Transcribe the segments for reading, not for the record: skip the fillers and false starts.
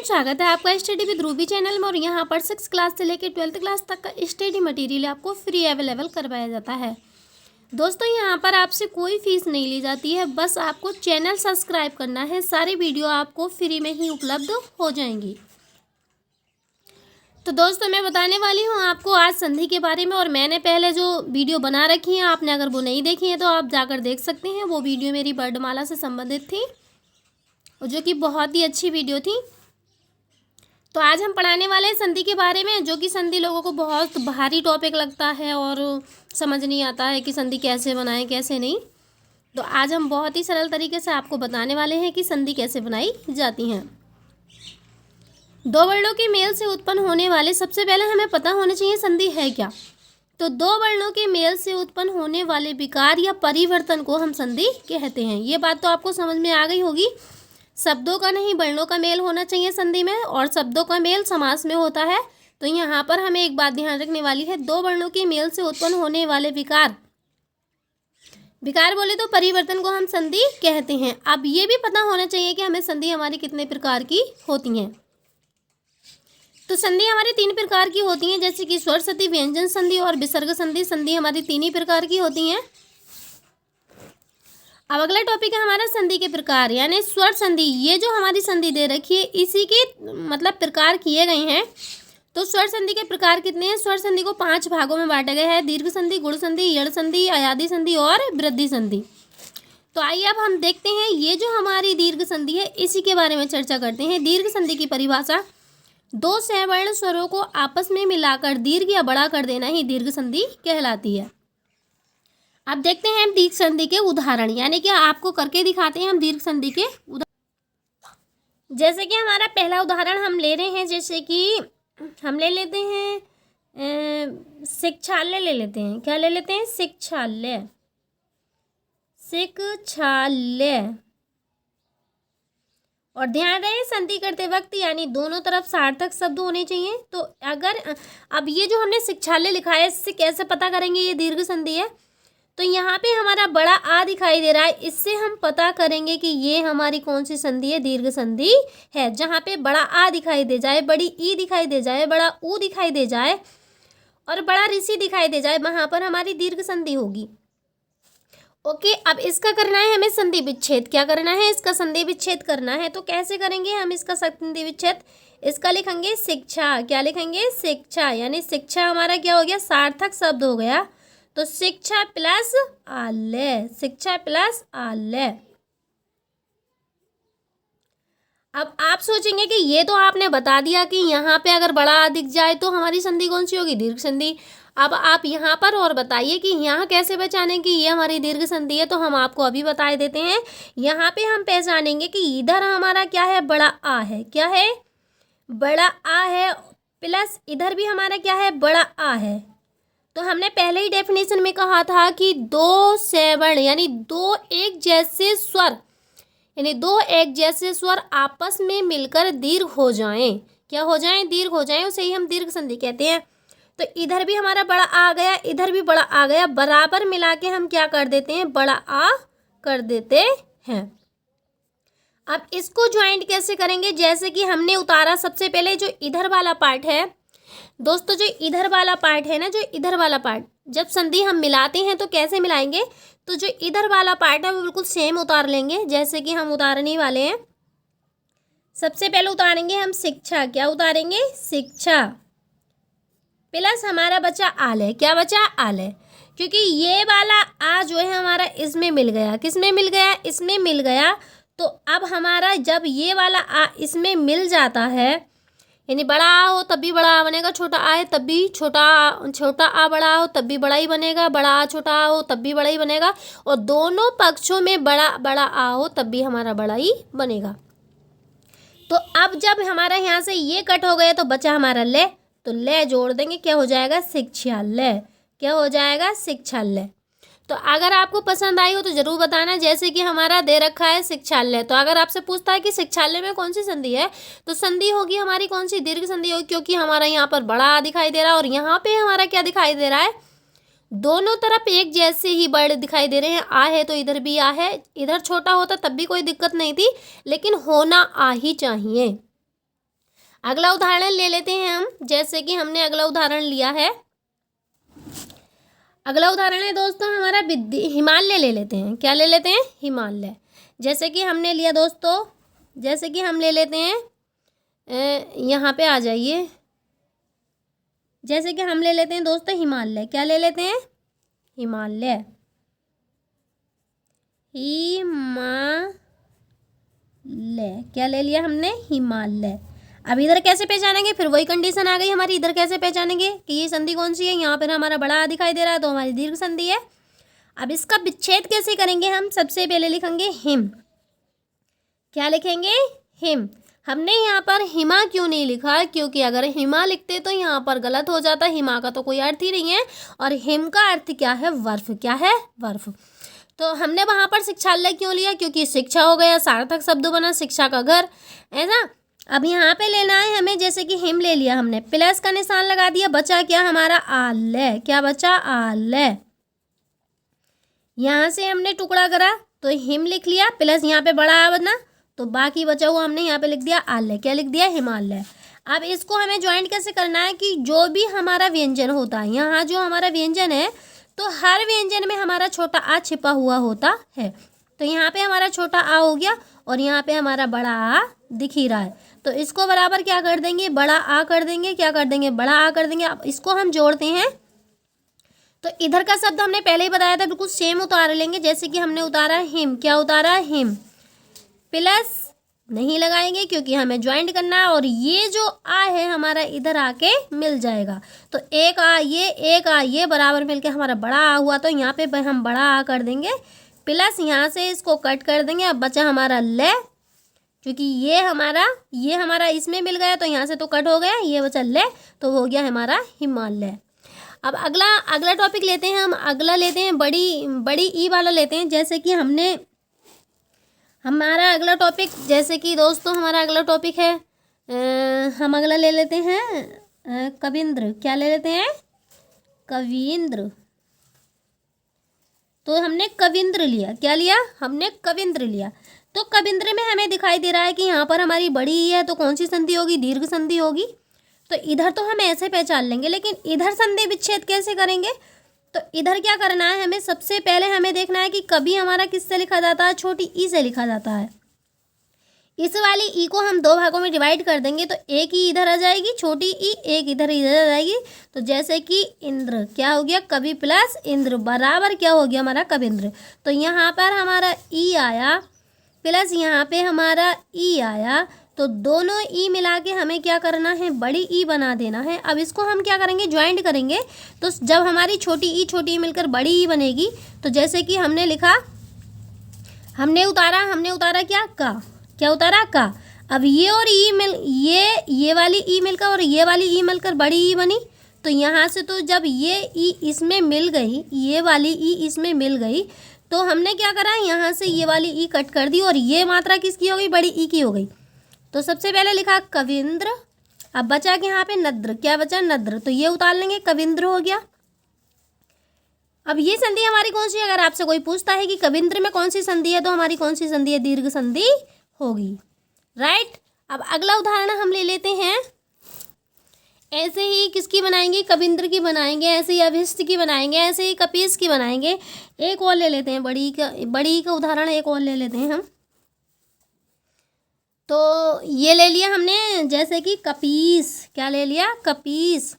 Friends, स्वागत है आपका स्टडी विद रूबी चैनल में। और यहाँ पर 6 क्लास से लेकर 12th क्लास तक का स्टडी मटेरियल आपको फ्री अवेलेबल करवाया जाता है। दोस्तों, यहाँ पर आपसे कोई फीस नहीं ली जाती है, बस आपको चैनल सब्सक्राइब करना है। सारी वीडियो आपको फ्री में ही उपलब्ध हो जाएंगी। तो दोस्तों, मैं बताने वाली हूँ आपको आज संधि के बारे में। और मैंने पहले जो वीडियो बना रखी है, आपने अगर वो नहीं देखी है तो आप जाकर देख सकते हैं। वो वीडियो मेरी वर्णमाला से संबंधित थी, जो कि बहुत ही अच्छी वीडियो थी। तो आज हम पढ़ाने वाले हैं संधि के बारे में, जो कि संधि लोगों को बहुत भारी टॉपिक लगता है और समझ नहीं आता है कि संधि कैसे बनाएं कैसे नहीं। तो आज हम बहुत ही सरल तरीके से आपको बताने वाले हैं कि संधि कैसे बनाई जाती हैं। दो वर्णों के मेल से उत्पन्न होने वाले, सबसे पहले हमें पता होना चाहिए संधि है क्या। तो दो वर्णों के मेल से उत्पन्न होने वाले विकार या परिवर्तन को हम संधि कहते हैं। ये बात तो आपको समझ में आ गई होगी। शब्दों का नहीं, वर्णों का मेल होना चाहिए संधि में, और शब्दों का मेल समास में होता है। तो यहाँ पर हमें एक बात ध्यान रखने वाली है, दो वर्णों के मेल से उत्पन्न होने वाले विकार बोले तो परिवर्तन को हम संधि कहते हैं। अब ये भी पता होना चाहिए कि हमें संधि हमारी कितने प्रकार की होती हैं। तो संधि हमारी 3 प्रकार की होती हैं, जैसे कि स्वर संधि, व्यंजन संधि और विसर्ग संधि। संधि हमारी 3 ही प्रकार की होती हैं। अब अगला टॉपिक है हमारा संधि के प्रकार, यानी स्वर संधि। ये जो हमारी संधि दे रखी है, इसी के मतलब प्रकार किए गए हैं। तो स्वर संधि के प्रकार कितने हैं? स्वर संधि को 5 भागों में बांटा गया है: दीर्घ संधि, गुण संधि, यड़ संधि, अयादि संधि और वृद्धि संधि। तो आइए अब हम देखते हैं ये जो हमारी दीर्घ संधि है, इसी के बारे में चर्चा करते हैं। दीर्घ संधि की परिभाषा: 2 सवर्ण स्वरों को आपस में मिलाकर दीर्घ या बड़ा कर देना ही दीर्घ संधि कहलाती है। अब देखते हैं हम दीर्घ संधि के उदाहरण, यानी कि आपको करके दिखाते हैं हम दीर्घ संधि के उदाहरण। जैसे कि हमारा पहला उदाहरण हम ले रहे हैं, जैसे कि हम ले लेते हैं शिक्षालय ले लेते हैं। क्या ले लेते हैं? शिक्षालय। शिक्षालय। और ध्यान रहे, संधि करते वक्त यानी दोनों तरफ सार्थक शब्द होने चाहिए। तो अगर अब ये जो हमने शिक्षालय लिखा है, इससे कैसे पता करेंगे ये दीर्घ संधि है? तो यहाँ पे हमारा बड़ा आ दिखाई दे रहा है, इससे हम पता करेंगे कि ये हमारी कौन सी संधि है, दीर्घ संधि है। जहाँ पे बड़ा आ दिखाई दे जाए, बड़ी ई दिखाई दे जाए, बड़ा ऊ दिखाई दे जाए और बड़ा ऋषि दिखाई दे जाए, वहाँ पर हमारी दीर्घ संधि होगी। ओके, अब इसका करना है हमें संधि विच्छेद। क्या करना है? इसका संधि विच्छेद करना है। तो कैसे करेंगे हम इसका संधि विच्छेद? इसका लिखेंगे शिक्षा। क्या लिखेंगे? शिक्षा। यानी शिक्षा हमारा क्या हो गया? सार्थक शब्द हो गया। तो शिक्षा प्लस आलय। शिक्षा प्लस आलय। अब आप सोचेंगे कि ये तो आपने बता दिया कि यहाँ पे अगर बड़ा आ दिख जाए तो हमारी संधि कौन सी होगी? दीर्घ संधि। अब आप यहाँ पर और बताइए कि यहाँ कैसे पहचानें कि ये हमारी दीर्घ संधि है। तो हम आपको अभी बता देते हैं। यहाँ पे हम पहचानेंगे कि इधर हमारा क्या है? बड़ा आ है। क्या है? बड़ा आ है। प्लस इधर भी हमारा क्या है? बड़ा आ है। तो हमने पहले ही डेफिनेशन में कहा था कि 2 सवर्ण यानी 2 एक जैसे स्वर, यानी 2 एक जैसे स्वर आपस में मिलकर दीर्घ हो जाएं। क्या हो जाएं? दीर्घ हो जाएं, उसे ही हम दीर्घ संधि कहते हैं। तो इधर भी हमारा बड़ा आ गया, इधर भी बड़ा आ गया, बराबर मिला के हम क्या कर देते हैं? बड़ा आ कर देते हैं। अब इसको ज्वाइंट कैसे करेंगे? जैसे कि हमने उतारा, सबसे पहले जो इधर वाला पार्ट है दोस्तों, जो इधर वाला पार्ट है ना, जो इधर वाला पार्ट, जब संधि हम मिलाते हैं तो कैसे मिलाएंगे? तो जो इधर वाला पार्ट है वो बिल्कुल सेम उतार लेंगे, जैसे कि हम उतारने वाले हैं। सबसे पहले उतारेंगे हम शिक्षा। क्या उतारेंगे? शिक्षा। प्लस हमारा बचा आलय। क्या बचा? आलय। क्योंकि ये वाला आ जो है हमारा इसमें मिल गया। किस में मिल गया? इसमें मिल गया। तो अब हमारा जब ये वाला आ इसमें मिल जाता है, यानी बड़ा आ हो तब भी बड़ा आ बनेगा, छोटा आ है तब भी छोटा आ बड़ा हो तब भी बड़ा ही बनेगा, बड़ा आ छोटा आ हो तब भी बड़ा ही बनेगा, और दोनों पक्षों में बड़ा बड़ा आ हो तब भी हमारा बड़ा ही बनेगा। तो अब जब हमारा यहाँ से ये कट हो गया तो बचा हमारा ले, तो ले जोड़ देंगे, क्या हो जाएगा? शिक्षालय। क्या हो जाएगा? शिक्षालय। तो अगर आपको पसंद आई हो तो ज़रूर बताना। जैसे कि हमारा दे रखा है शिक्षालय, तो अगर आपसे पूछता है कि शिक्षालय में कौन सी संधि है, तो संधि होगी हमारी कौन सी? दीर्घ संधि होगी, क्योंकि हमारा यहाँ पर बड़ा आ दिखाई दे रहा है और यहाँ पे हमारा क्या दिखाई दे रहा है? दोनों तरफ एक जैसे ही बड़े दिखाई दे रहे हैं। आ है तो इधर भी आ है, इधर छोटा होता तब भी कोई दिक्कत नहीं थी, लेकिन होना आ ही चाहिए। अगला उदाहरण ले लेते हैं हम, जैसे कि हमने अगला उदाहरण लिया है। अगला उदाहरण है दोस्तों हमारा हिमालय ले लेते हैं। क्या ले लेते हैं? हिमालय। जैसे कि हमने लिया दोस्तों, जैसे कि हम ले लेते हैं, यहाँ पे आ जाइए। जैसे कि हम ले लेते हैं दोस्तों हिमालय। क्या ले लेते हैं? हिमालय। क्या ले लिया हमने? हिमालय। अब इधर कैसे पहचानेंगे? फिर वही कंडीशन आ गई हमारी। इधर कैसे पहचानेंगे कि ये संधि कौन सी है? यहाँ पर हमारा बड़ा दिखाई दे रहा है तो हमारी दीर्घ संधि है। अब इसका विच्छेद कैसे करेंगे हम? सबसे पहले लिखेंगे हिम। क्या लिखेंगे? हिम। हमने यहाँ पर हिमा क्यों नहीं लिखा? क्योंकि अगर हिमा लिखते तो यहाँ पर गलत हो जाता। हिमा का तो कोई अर्थ ही नहीं है, और हिम का अर्थ क्या है? बर्फ। क्या है? बर्फ। तो हमने वहाँ पर शिक्षालय क्यों लिया? क्योंकि शिक्षा हो गया, सार्थक शब्द बना, शिक्षा का घर, ऐसा। अब यहाँ पे लेना है हमें, जैसे कि हिम ले लिया हमने, प्लस का निशान लगा दिया, बचा क्या हमारा? आलय। क्या बचा? आलय। यहाँ से हमने टुकड़ा करा तो हिम लिख लिया, प्लस यहाँ पे बड़ा आ बना, तो बाकी बचा हुआ हमने यहाँ पे लिख दिया आलय। क्या लिख दिया? हिमालय। अब इसको हमें ज्वाइंट कैसे करना है कि जो भी हमारा व्यंजन होता है, यहाँ जो हमारा व्यंजन है, तो हर व्यंजन में हमारा छोटा आ छिपा हुआ होता है। तो यहाँ पे हमारा छोटा आ हो गया और यहाँ पे हमारा बड़ा आ दिख ही रहा है, तो इसको बराबर क्या कर देंगे? बड़ा आ कर देंगे। क्या कर देंगे? बड़ा आ कर देंगे। अब इसको हम जोड़ते हैं, तो इधर का शब्द हमने पहले ही बताया था, बिल्कुल सेम उतार लेंगे। जैसे कि हमने उतारा हिम। क्या उतारा? हिम। प्लस नहीं लगाएंगे क्योंकि हमें ज्वाइंट करना है, और ये जो आ है हमारा इधर आके मिल जाएगा। तो एक आ ये, एक आ ये बराबर मिलके हमारा बड़ा आ हुआ, तो यहाँ पे हम बड़ा आ कर देंगे, प्लस यहाँ से इसको कट कर देंगे। अब बचा हमारा ले, क्योंकि ये हमारा इसमें मिल गया, तो यहाँ से तो कट हो गया, ये बचा ले, तो हो गया हमारा हिमालय। अब अगला टॉपिक लेते हैं हम। अगला लेते हैं बड़ी ई वाला लेते हैं। जैसे कि हमारा अगला टॉपिक, जैसे कि दोस्तों हमारा अगला टॉपिक है, हम अगला ले लेते हैं कविंद्र। क्या ले लेते हैं? कविंद्र। तो हमने कविंद्र लिया। क्या लिया? हमने कविंद्र लिया। तो कविंद्र में हमें दिखाई दे रहा है कि यहाँ पर हमारी बड़ी ई है, तो कौन सी संधि होगी? दीर्घ संधि होगी। तो इधर तो हम ऐसे पहचान लेंगे, लेकिन इधर संधि विच्छेद कैसे करेंगे? तो इधर क्या करना है हमें? सबसे पहले हमें देखना है कि कभी हमारा किससे लिखा जाता है? छोटी ई से लिखा जाता है। इस वाली ई को हम दो भागों में डिवाइड कर देंगे, तो एक ई इधर आ जाएगी छोटी ई, एक इधर आ जाएगी। तो जैसे कि इंद्र। क्या हो गया? कवि प्लस इंद्र बराबर क्या हो गया? हमारा कविंद्र। तो यहाँ पर हमारा ई आया, प्लस यहाँ पे हमारा ई आया, तो दोनों ई मिला के हमें क्या करना है? बड़ी ई बना देना है। अब इसको हम क्या करेंगे? ज्वाइंट करेंगे। तो जब हमारी छोटी ई मिलकर बड़ी ई बनेगी, तो जैसे कि हमने लिखा, हमने उतारा क्या? का। क्या उतारा? का। अब ये और ई मिल, ये वाली ई मिलकर और ये वाली ई मिलकर बड़ी ई बनी। तो यहाँ से तो जब ये ई इसमें मिल गई, ये वाली ई इसमें मिल गई, तो हमने क्या करा? यहाँ से ये वाली ई कट कर दी, और ये मात्रा किसकी हो गई? बड़ी ई की हो गई। तो सबसे पहले लिखा कविंद्र। अब बचा कि यहाँ पे नद्र। क्या बचा? नद्र। तो ये उतार लेंगे, कविंद्र हो गया। अब ये संधि हमारी कौन सी है? अगर आपसे कोई पूछता है कि कविंद्र में कौन सी संधि है, तो हमारी कौन सी संधि है? दीर्घ संधि होगी, राइट। अब अगला उदाहरण हम ले लेते हैं। ऐसे ही किसकी बनाएंगे? कविंद्र की बनाएंगे, ऐसे ही अभिष्ट की बनाएंगे, ऐसे ही कपीस की बनाएंगे। एक और ले लेते हैं, बड़ी का उदाहरण एक और ले लेते हैं हम। तो ये ले लिया हमने, जैसे कि कपीस। क्या ले लिया? कपीस।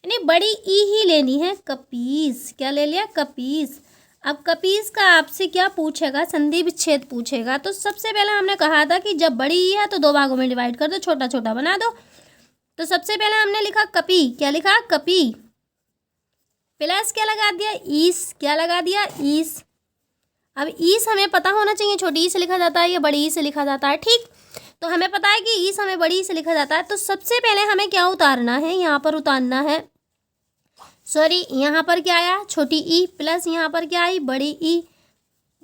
यानी बड़ी ई ही लेनी है, कपीस। क्या ले लिया? कपीस। अब कपीस का आपसे क्या पूछेगा? संधि विच्छेद पूछेगा। तो सबसे पहले हमने कहा था कि जब बड़ी ई है तो दो भागों में डिवाइड कर दो, छोटा छोटा बना दो। तो सबसे पहले हमने लिखा कपी। क्या लिखा? कपी। प्लस क्या लगा दिया? ईस। क्या लगा दिया? ईस। अब ईस हमें पता होना चाहिए, छोटी ई से लिखा जाता है या बड़ी ई से लिखा जाता है, ठीक। तो हमें पता है कि ईस हमें बड़ी ई से लिखा जाता है। तो सबसे पहले हमें क्या उतारना है? यहाँ पर उतारना है, सॉरी, यहाँ पर क्या आया? छोटी ई, प्लस यहाँ पर क्या आई? बड़ी ई।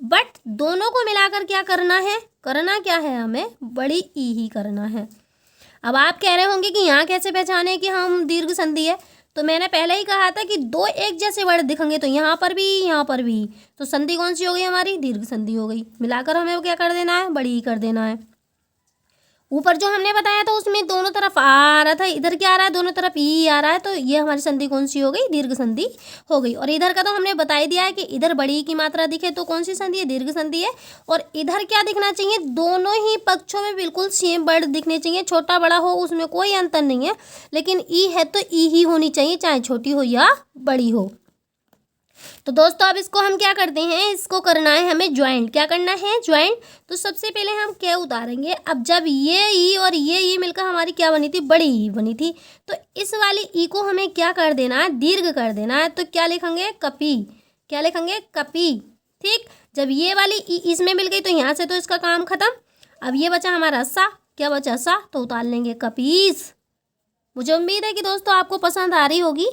बट दोनों को मिलाकर क्या करना है? करना क्या है? हमें बड़ी ई ही करना है। अब आप कह रहे होंगे कि यहाँ कैसे पहचाने कि हम दीर्घ संधि है? तो मैंने पहले ही कहा था कि दो एक जैसे वर्ड दिखेंगे, तो यहाँ पर भी, यहाँ पर भी, तो संधि कौन सी हो गई हमारी? दीर्घ संधि हो गई। मिलाकर हमें वो क्या कर देना है? बड़ी ई कर देना है। ऊपर जो हमने बताया था उसमें दोनों तरफ आ रहा था, इधर क्या आ रहा है, दोनों तरफ ई आ रहा है, तो ये हमारी संधि कौन सी हो गई, दीर्घ संधि हो गई। और इधर का तो हमने बता ही दिया है कि इधर बड़ी की मात्रा दिखे तो कौन सी संधि है, दीर्घ संधि है। और इधर क्या दिखना चाहिए, दोनों ही पक्षों में बिल्कुल सेम वर्ड दिखने चाहिए, छोटा बड़ा हो उसमें कोई अंतर नहीं है, लेकिन ई है तो ई ही होनी चाहिए, चाहे छोटी हो या बड़ी हो। तो दोस्तों अब इसको हम क्या करते हैं, इसको करना है हमें ज्वाइंट। क्या करना है, ज्वाइंट। तो सबसे पहले हम क्या उतारेंगे, अब जब ये ई और ये ई मिलकर हमारी क्या बनी थी, बड़ी ई बनी थी, तो इस वाली ई को हमें क्या कर देना है, दीर्घ कर देना है। तो क्या लिखेंगे, कपी। क्या लिखेंगे, कपी। ठीक, जब ये वाली ई इसमें मिल गई तो यहाँ से तो इसका काम खत्म। अब ये बचा हमारा सा, क्या बचा, सा, तो उतार लेंगे कपीस। मुझे उम्मीद है कि दोस्तों आपको पसंद आ रही होगी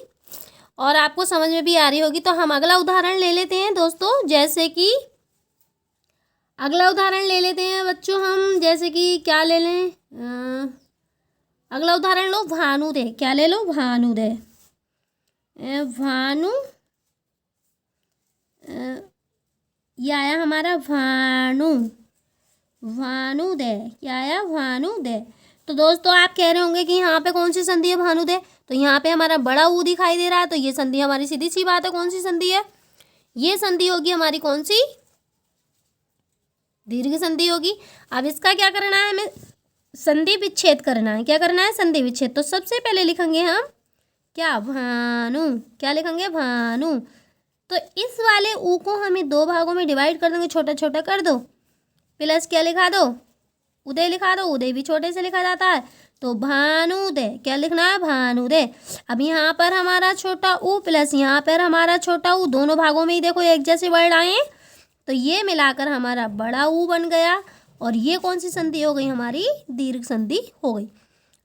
और आपको समझ में भी आ रही होगी। तो हम अगला उदाहरण ले लेते हैं दोस्तों, जैसे कि अगला उदाहरण ले लेते हैं बच्चों हम, जैसे कि क्या ले लें, अगला उदाहरण लो भानुदे। क्या ले लो, भानुदे। भानु, ये आया हमारा भानु, भानुदे। क्या आया, भानुदे। तो दोस्तों आप कह रहे होंगे कि यहाँ पे कौन सी संधि है, भानुदे। तो यहाँ पे हमारा बड़ा ऊ दिखाई दे रहा है, तो ये संधि हमारी सीधी सी बात है कौन सी संधि है, ये संधि होगी हमारी कौन सी, दीर्घ संधि होगी। अब इसका क्या करना है, हमें संधि विच्छेद करना है। क्या करना है, संधि विच्छेद। तो सबसे पहले लिखेंगे हम क्या, भानु। क्या लिखेंगे, भानु। तो इस वाले ऊ को हमें दो भागों में डिवाइड कर देंगे, छोटा छोटा कर दो, प्लस क्या लिखा दो, उदय लिखा दो। उदय भी छोटे से लिखा जाता है, तो भानुदय। क्या लिखना है, भानुदय। अब यहाँ पर हमारा छोटा ऊ प्लस यहाँ पर हमारा छोटा ऊ, दोनों भागों में ही देखो एक जैसे वर्ड आए, तो ये मिलाकर हमारा बड़ा ऊ बन गया। और ये कौन सी संधि हो गई, हमारी दीर्घ संधि हो गई।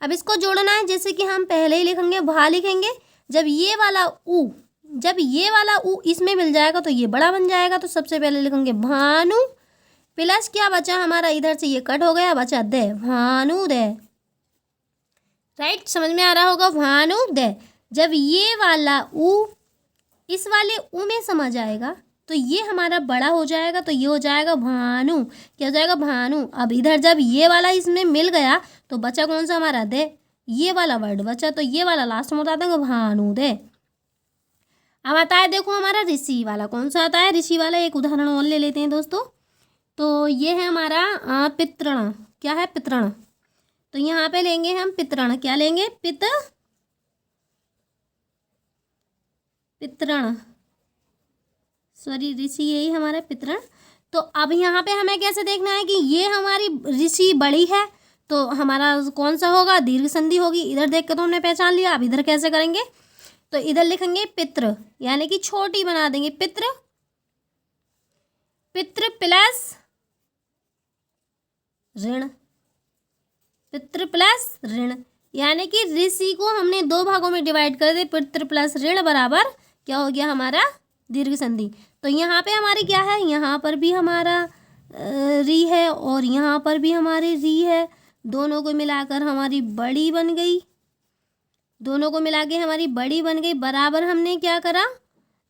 अब इसको जोड़ना है, जैसे कि हम पहले ही लिखेंगे, भा लिखेंगे। जब ये वाला ऊ इसमें मिल जाएगा तो ये बड़ा बन जाएगा। तो सबसे पहले लिखेंगे भानु प्लस क्या बचा हमारा, इधर से ये कट हो गया, बचा दे, भानुदय। राइट, समझ में आ रहा होगा, भानुदय। जब ये वाला ऊ इस वाले ऊ में समझ आएगा तो ये हमारा बड़ा हो जाएगा, तो ये हो जाएगा भानु। क्या हो जाएगा, भानु। अब इधर जब ये वाला इसमें मिल गया तो बचा कौन सा हमारा, दे, ये वाला वर्ड बचा, तो ये वाला लास्ट में बता देंगे, भानुदय। अब आता है देखो हमारा ऋषि वाला, कौन सा आता है, ऋषि वाला। एक उदाहरण और ले लेते हैं दोस्तों। तो ये है हमारा पितृण। क्या है, पितृण। तो यहाँ पे लेंगे हम पितृण। क्या लेंगे, पितृण, सॉरी ऋषि, यही हमारा पितृण। तो अब यहाँ पे हमें कैसे देखना है कि ये हमारी ऋषि बड़ी है तो हमारा कौन सा होगा, दीर्घ संधि होगी। इधर देख के तो हमने पहचान लिया। अब इधर कैसे करेंगे, तो इधर लिखेंगे पितृ, यानी कि छोटी बना देंगे, पितृ। पितृ प्लस ऋण, पितृ प्लस ऋण, यानी कि ऋषि को हमने दो भागों में डिवाइड कर दे, पितृ प्लस ऋण बराबर क्या हो गया, हमारा दीर्घ संधि। तो यहाँ पे हमारी क्या है, यहाँ पर भी हमारा री है और यहाँ पर भी हमारी री है, दोनों को मिलाकर हमारी बड़ी बन गई, दोनों को मिला के हमारी बड़ी बन गई। बराबर हमने क्या करा,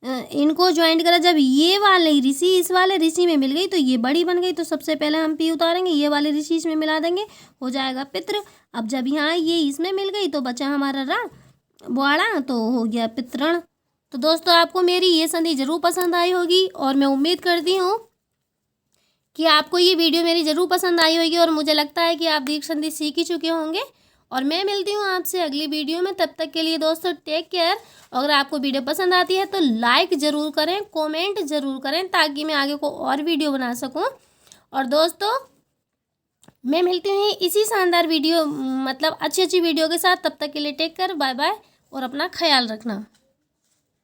इनको ज्वाइंट करा। जब ये वाले ऋषि इस वाले ऋषि में मिल गई तो ये बड़ी बन गई। तो सबसे पहले हम पी उतारेंगे, ये वाले ऋषि इसमें मिला देंगे, हो जाएगा पितृ। अब जब यहाँ ये इसमें मिल गई तो बचा हमारा रा, बुआड़ा, तो हो गया पितृण। तो दोस्तों आपको मेरी ये संधि ज़रूर पसंद आई होगी और मैं उम्मीद करती हूँ कि आपको ये वीडियो मेरी ज़रूर पसंद आई होगी। और मुझे लगता है कि आप दीर्घ संधि सीख ही चुके होंगे। और मैं मिलती हूँ आपसे अगली वीडियो में। तब तक के लिए दोस्तों टेक केयर। अगर आपको वीडियो पसंद आती है तो लाइक ज़रूर करें, कमेंट ज़रूर करें, ताकि मैं आगे को और वीडियो बना सकूँ। और दोस्तों मैं मिलती हूँ इसी शानदार वीडियो, मतलब अच्छी वीडियो के साथ। तब तक के लिए टेक केयर, बाय बाय, और अपना ख्याल रखना।